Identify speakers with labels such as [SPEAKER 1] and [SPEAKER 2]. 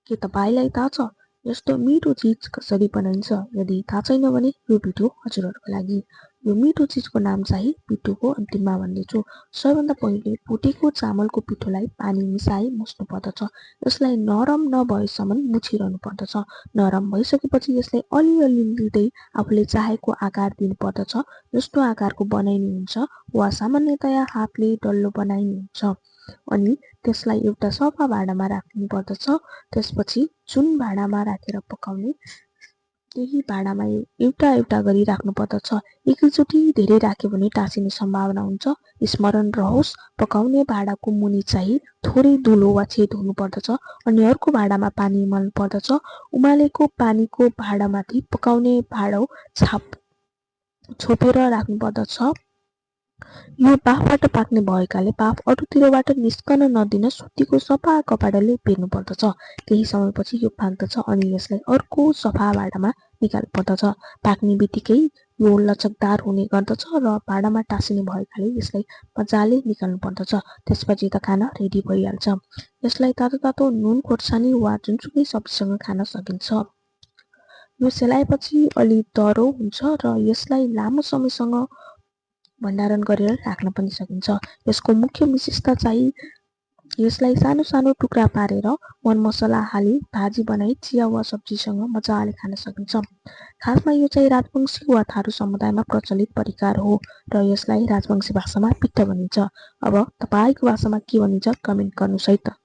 [SPEAKER 1] के तपाईलाई थाहा छ यस्तो मिठो चिज कसरी बनाइन्छ? यदि थाहा छैन भने यो भिडियो हजुरहरूको लागि। यो मिठो चिजको नाम चाहिँ पिठोको अन्तिममा भन्दैछु। सबैभन्दा पहिले फुटेको चामलको पिठोलाई पानी मिसाई मुस्नु पर्दछ। यसलाई नरम नभएसम्म मुछिरहनु पर्दछ। नरम भइसकेपछि यसलाई अलिअलि लिँदै आफूले चाहेको आकार दिनु पर्दछ। जस्तो आकारको बनाइने हुन्छ वा सामान्यतया हातले डल्लो बनाइने हुन्छ। अनि त्यसलाई एउटा सफा भाँडामा राख्नु पर्दछ। त्यसपछि जुन भाँडामा राखेर पकाउने त्यही भाँडामा एउटा एउटा गरी राख्नु पर्दछ। एकैचोटि धेरै राख्यो भने टाँसिने सम्भावना हुन्छ। स्मरण रहोस्, पकाउने भाँडाको मुनि चाहिँ थोरै धुलो वा छेद हुनु पर्दछ। अनि अर्को भाँडामा पानी उमाल्नु पर्दछ। उमालेको पानीको भाँडामाथि पकाउने भाँडो छोपेर राख्नु पर्दछ। यो बाफबाट पाक्ने भएकाले बाफ अरूतिरबाट निस्कन नदिन सुतीको सफा कपडाले पेर्नु पर्दछ। केही समयपछि यो पाक्दछ अनि यसलाई अर्को सफा भाँडामा निकाल्नु पर्दछ। पाक्ने बित्तिकै यो लचकदार हुने गर्दछ र भाँडामा टाँसिने भएकाले यसलाई मजाले निकाल्नु पर्दछ। त्यसपछि त खाना रेडी भइहाल्छ। यसलाई तातो तातो नुन खोर्सानी वा जुनसुकै सब्जीसँग खान सकिन्छ। यो सेलाएपछि अलि दह्रो हुन्छ र यसलाई लामो समयसँग भण्डारण गरेर राख्न पनि सकिन्छ। यसको मुख्य विशेषता चाहिँ यसलाई सानो सानो टुक्रा पारेर मरमसला हाली भाजी बनाई चिया वा सब्जीसँग मजाले खान सकिन्छ। खासमा यो चाहिँ राजवंशी वा थारू समुदायमा प्रचलित परिकार हो र यसलाई राजवंशी भाषामा पिठो भनिन्छ। अब तपाईको भाषामा के भनिन्छ कमेन्ट गर्नुहोस् है त।